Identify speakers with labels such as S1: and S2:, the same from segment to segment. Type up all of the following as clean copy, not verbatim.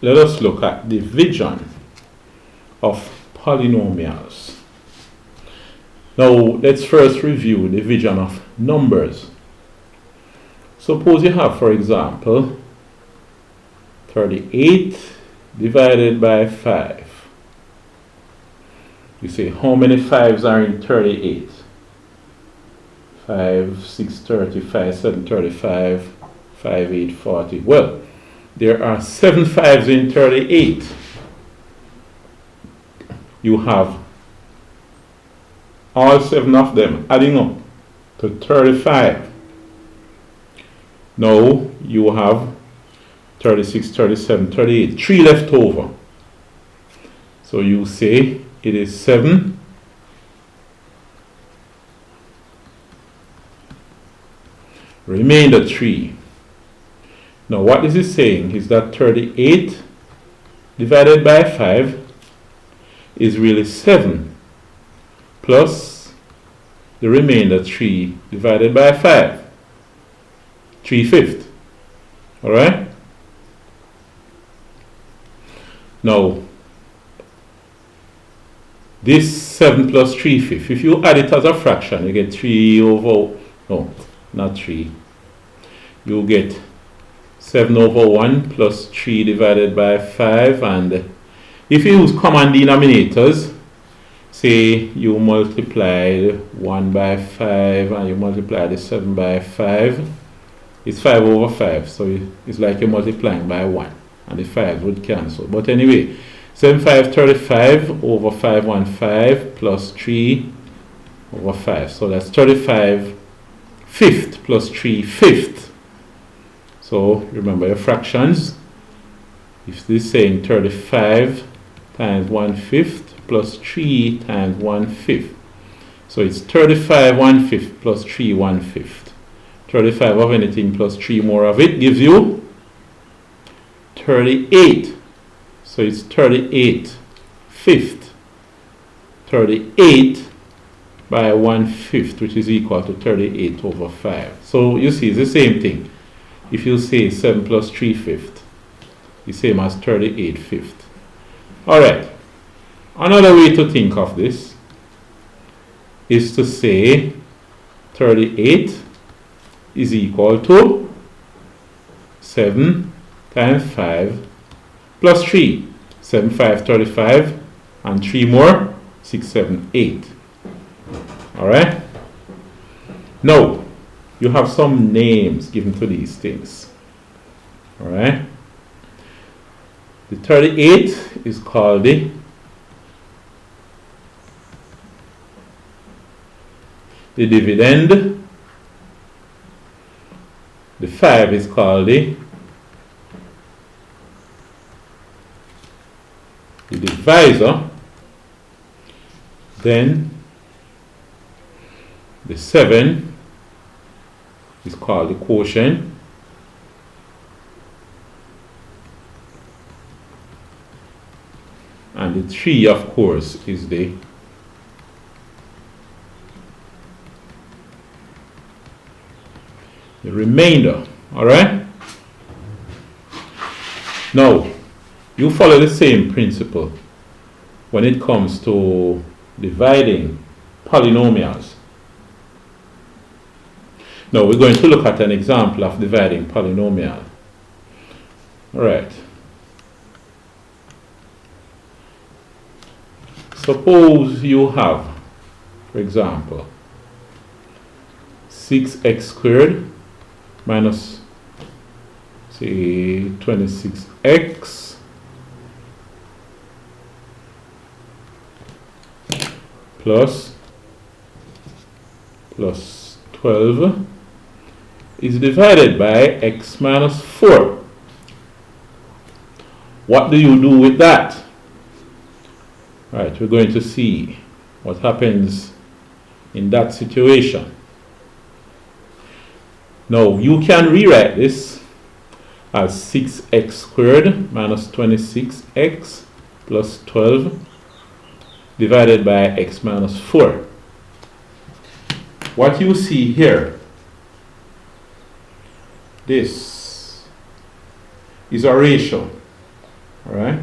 S1: let us look at division of polynomials. Now, let's first review division of numbers. Suppose you have, for example, 38 divided by 5. You say, how many 5s are in 38? 5, 6, 35, 7, 35, 5, 8, 40. Well, there are 7 5s in 38. You have all 7 of them adding up to 35. Now you have 36, 37, 38. 3 left over. So you say it is 7 remainder 3. Now what this is saying is that 38 divided by 5 is really 7 plus the remainder 3 divided by 5. 3/5. Alright? Now, this 7 plus 3/5, if you add it as a fraction, you get 3 over, no, not 3. You get 7 over 1 plus 3 divided by 5, and if you use common denominators, say you multiply 1 by 5 and you multiply the 7 by 5, it's 5 over 5, so it's like you're multiplying by 1, and the 5 would cancel. But anyway, 7 5 35 over 5 1 5 plus 3 over 5, so that's 35 fifth plus 3 fifth. So remember your fractions. If this is saying 35 times 1/5 plus 3 times 1/5, so it's 35 1/5 plus 3 1/5. 35 of anything plus 3 more of it gives you 38. So it's 38 fifth. 38 by 1/5, which is equal to 38 over 5. So you see, it's the same thing. If you say 7 plus 3/5, the same as 38 fifth. Alright, another way to think of this is to say 38 is equal to 7 times 5 plus 3. 7 5 35 and 3 more, 6 7 8. Alright? Now, you have some names given to these things. Alright? The 38 is called the dividend. The 5 is called the divisor. Then the 7 is called the quotient. And the 3, of course, is the remainder. Alright? Now, you follow the same principle when it comes to dividing polynomials. Now, we're going to look at an example of dividing polynomial. Alright. Suppose you have, for example, 6x squared minus, say, 26x plus 12 is divided by x minus 4. What do you do with that? Right, we're going to see what happens in that situation. Now, you can rewrite this as 6x squared minus 26x plus 12 divided by x minus 4. What you see here, this is a ratio. Alright?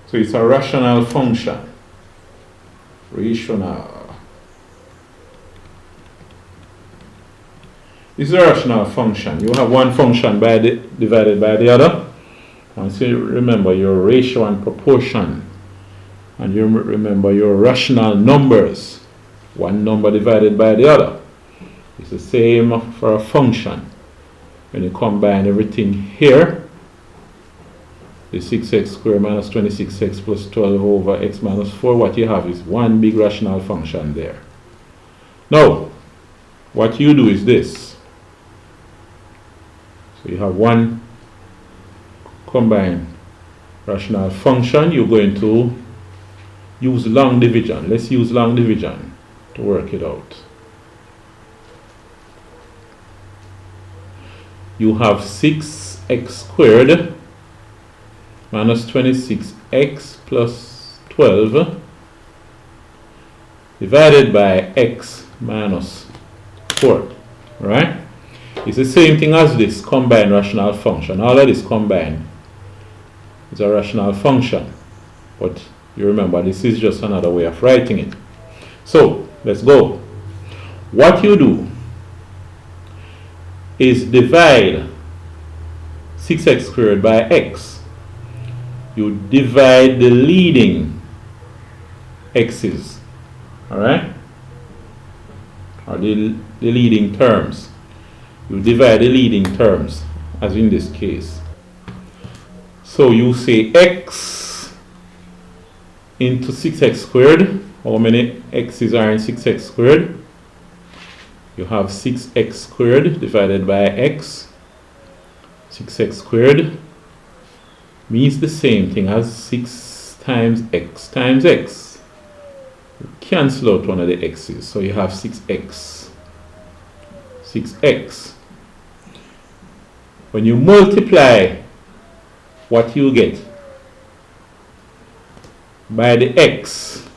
S1: So it's a rational function. Rational. This is a rational function. You have one function divided by the other. And so you remember your ratio and proportion. And you remember your rational numbers. One number divided by the other. It's the same for a function. When you combine everything here, the 6x squared minus 26x plus 12 over x minus 4, what you have is one big rational function there. Now, what you do is this. So you have one combined rational function. You're going to use long division. Let's use long division to work it out. You have 6x squared minus 26x plus 12 divided by x minus 4. Right? It's the same thing as this combined rational function. All of this combined is a rational function. But you remember, this is just another way of writing it. So, let's go. What you do is divide 6x squared by x. You divide the leading x's, alright? Or the leading terms. You divide the leading terms, as in this case. So you say x into 6x squared. How many x's are in 6x squared? You have 6x squared divided by x. 6x squared means the same thing as 6 times x times x. You cancel out one of the x's, so you have 6x. 6x. When you multiply what you get by the x,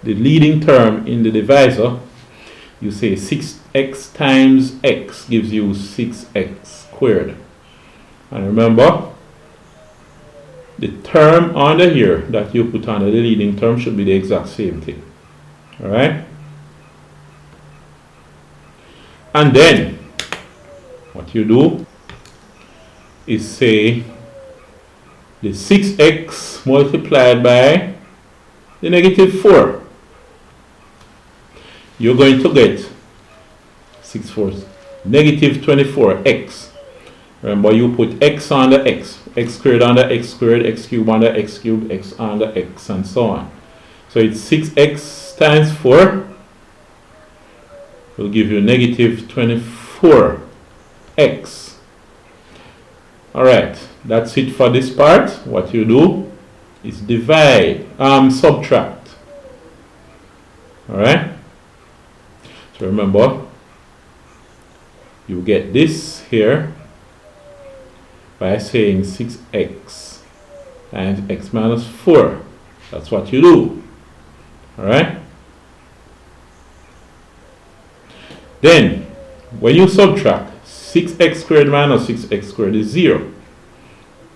S1: the leading term in the divisor, you say 6x times x gives you 6x squared. And remember, the term under here that you put under the leading term should be the exact same thing. Alright? And then, what you do is say the 6x multiplied by the negative 4. You're going to get 6 fourths, negative 24x. Remember, you put x under x squared under x squared, x cubed under x cubed, x under x, and so on. So it's 6x times 4 will give you negative 24x. Alright, that's it for this part. What you do is divide, subtract. Alright? So remember, you get this here by saying 6x times x minus 4. That's what you do. Alright? Then, when you subtract, 6x squared minus 6x squared is 0.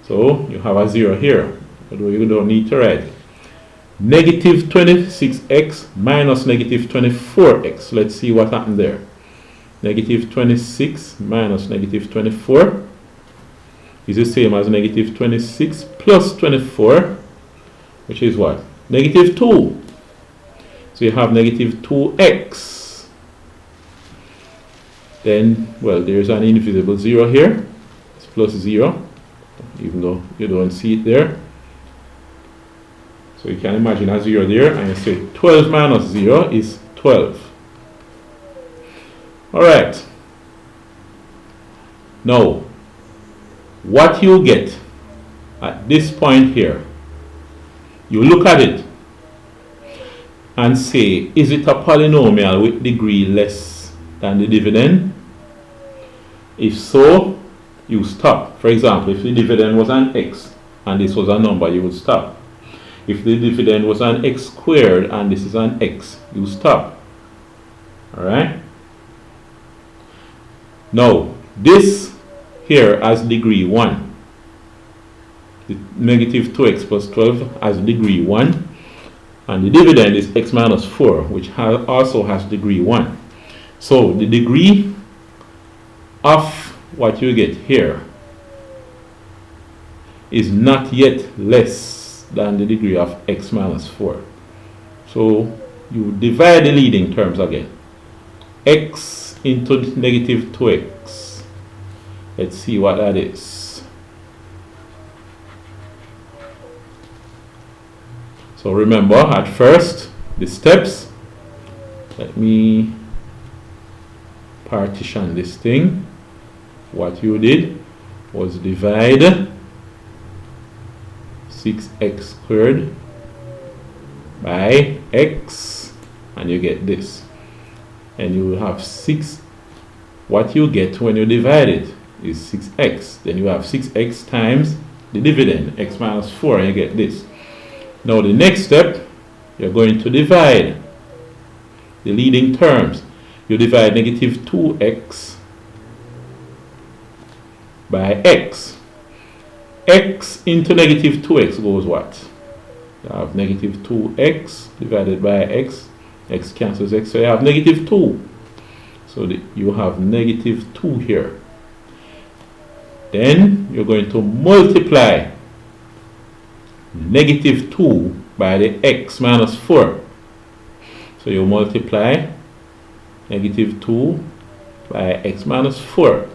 S1: So, you have a 0 here. Although you don't need to write it. Negative 26x minus negative 24x. Let's see what happened there. Negative 26 minus negative 24 is the same as negative 26 plus 24, which is what? Negative 2. So you have negative 2x. Then, well, there's an invisible 0 here. It's plus 0, even though you don't see it there. So you can imagine a 0 there, and you say 12 minus 0 is 12. Alright. Now, what you get at this point here, you look at it and say, is it a polynomial with degree less than the dividend? If so, you stop. For example, if the dividend was an x and this was a number, you would stop. If the dividend was an x squared and this is an x, you stop. Alright? Now, this here has degree 1. the negative 2x plus 12 has degree 1, and the dividend is x minus 4, which also has degree 1. So the degree of what you get here is not yet less than the degree of x minus 4. So you divide the leading terms again. X into negative 2x. Let's see what that is. So remember, at first, the steps. Let me partition this thing. What you did was divide 6x squared by x, and you get this. And you will have 6. What you get when you divide it is 6x. Then you have 6x times the dividend, x minus 4, and you get this. Now the next step, you're going to divide the leading terms. You divide negative 2x by x. X into negative 2x goes what? You have negative 2x divided by x. X cancels x, so you have negative 2. So you have negative 2 here. Then you're going to multiply negative 2 by the x minus 4. So you multiply negative 2 by x minus 4.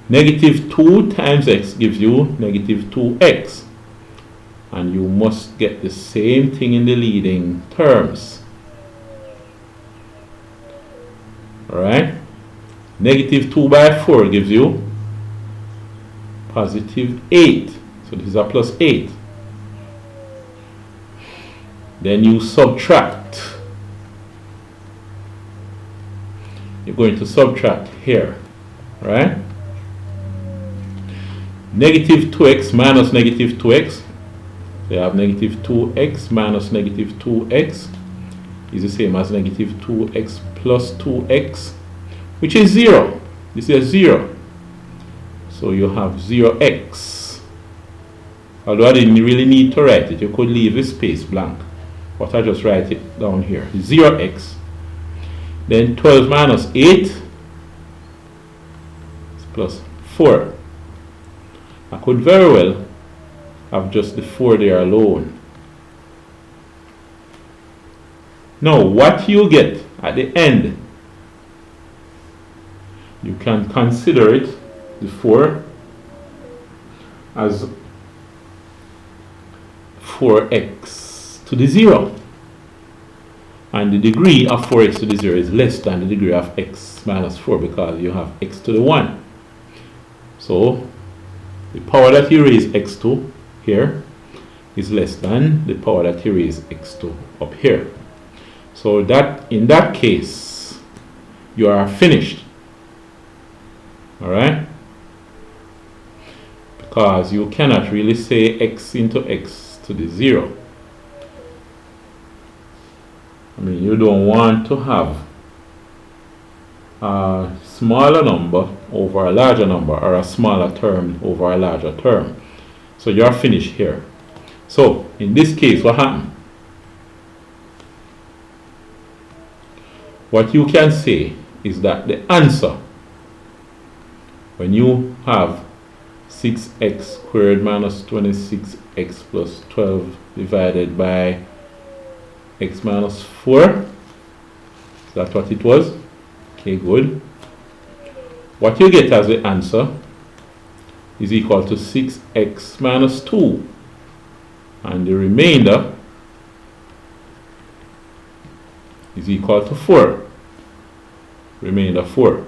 S1: Negative 2 times x gives you negative 2x. And you must get the same thing in the leading terms. Alright? Negative 2 by 4 gives you positive 8. So this is a plus 8. Then you subtract. You're going to subtract here. Right? Negative 2x minus negative 2x. So you have negative 2x minus negative 2x is the same as negative 2x plus 2x, which is 0. This is 0. So you have 0x. Although I didn't really need to write it, you could leave the space blank. But I just write it down here. 0x. Then 12 minus 8 is plus 4. I could very well have just the 4 there alone. Now, what you get at the end, you can consider it, the 4, as 4x to the 0. And the degree of 4x to the 0 is less than the degree of x minus 4 because you have x to the 1. So, the power that you raise x to here is less than the power that you raise x to up here. So that in that case, you are finished. Alright? Because you cannot really say x into x to the 0. I mean, you don't want to have a smaller number over a larger number, or a smaller term over a larger term. So you're finished here. So in this case, what happened? What you can say is that the answer, when you have 6x squared minus 26x plus 12 divided by x minus 4, is that what it was? Okay, good. What you get as the answer is equal to 6x minus 2. And the remainder is equal to 4. Remainder 4.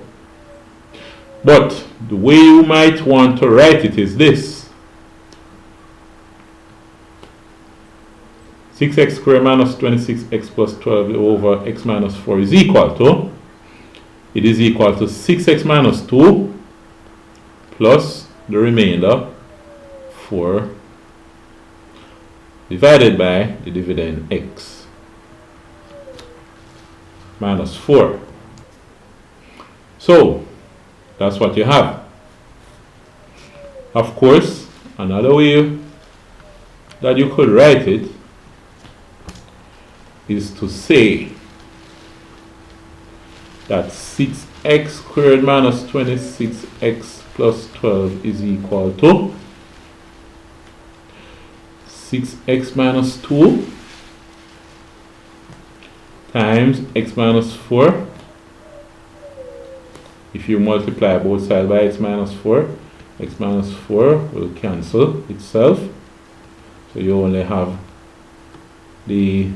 S1: But the way you might want to write it is this. 6x squared minus 26x plus 12 over x minus 4 is equal to, it is equal to 6x minus 2 plus the remainder 4 divided by the dividend x minus 4. So that's what you have. Of course, another way that you could write it is to say that 6x squared minus 26x plus 12 is equal to 6x minus 2 times x minus 4. If you multiply both sides by x minus 4 will cancel itself. So you only have the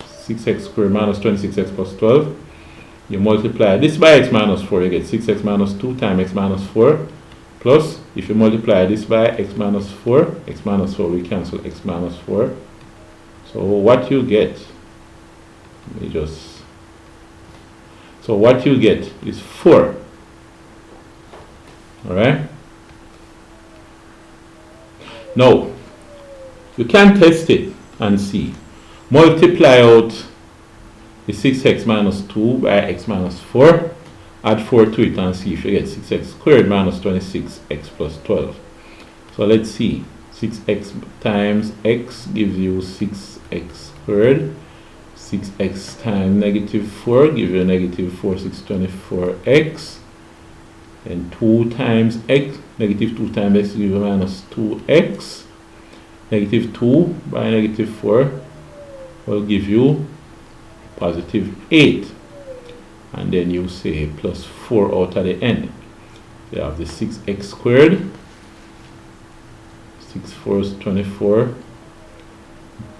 S1: 6x squared minus 26x plus 12. You multiply this by x minus 4, you get 6x minus 2 times x minus 4. Plus, if you multiply this by x minus 4 will cancel x minus 4. So what you get, what you get is 4. Alright? Now, you can test it and see. Multiply out the 6x minus 2 by x minus 4. Add 4 to it and see if you get 6x squared minus 26x plus 12. So let's see. 6x times x gives you 6x squared. 6x times negative 4 gives you negative 4, 6, 24x. And 2 times x, negative 2 times x gives you minus 2x. Negative 2 by negative 4 will give you positive 8. And then you say plus 4 out at the end. You have the 6x squared. 6 4s 24.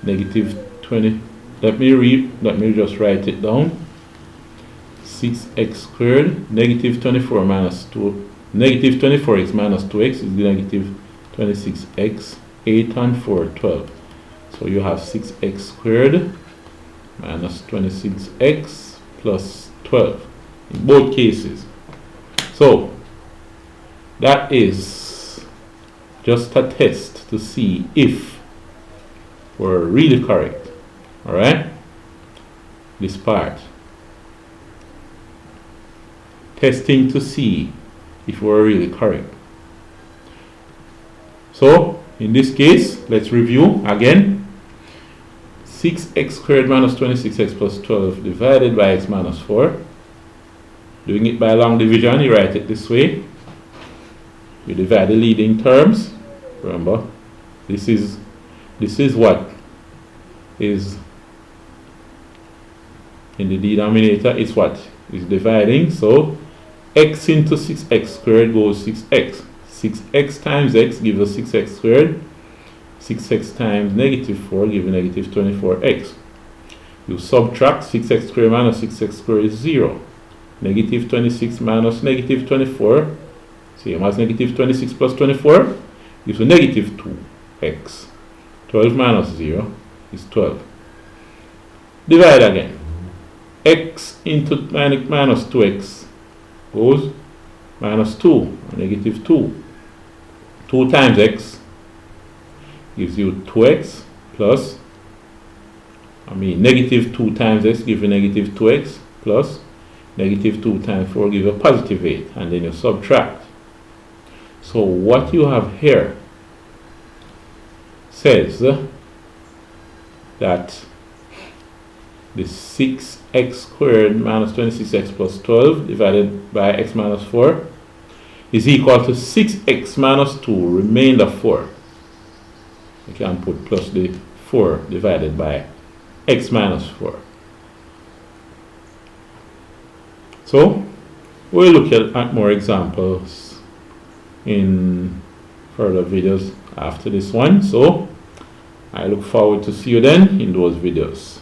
S1: Negative 20. Let me just write it down. 6x squared, negative 24 minus 2, negative 24x minus 2x is negative 26x, 8 and 4, 12. So you have 6x squared minus 26x plus 12 in both cases. So that is just a test to see if we're really correct. Alright? This part. Testing to see if we're really correct. So, in this case, let's review again. 6x squared minus 26x plus 12 divided by x minus 4. Doing it by long division, you write it this way. You divide the leading terms. Remember, this is what is in the denominator. It's what is dividing. So x into 6x squared goes 6x. 6x times x gives us 6x squared. 6x times negative 4 gives you negative 24x. You subtract 6x squared minus 6x squared is 0. Negative 26 minus negative 24, same as negative 26 plus 24, gives you negative 2x. 12 minus 0 is 12. Divide again. X into minus 2x goes minus 2, negative 2. 2 times x gives you 2x plus, negative 2 times x gives you negative 2x plus negative 2 times 4 gives you positive 8, and then you subtract. So what you have here says that the 6x squared minus 26x plus 12 divided by x minus 4 is equal to 6x minus 2, remainder 4. You can put plus the 4 divided by x minus 4. So we'll look at more examples in further videos after this one. So I look forward to see you then in those videos.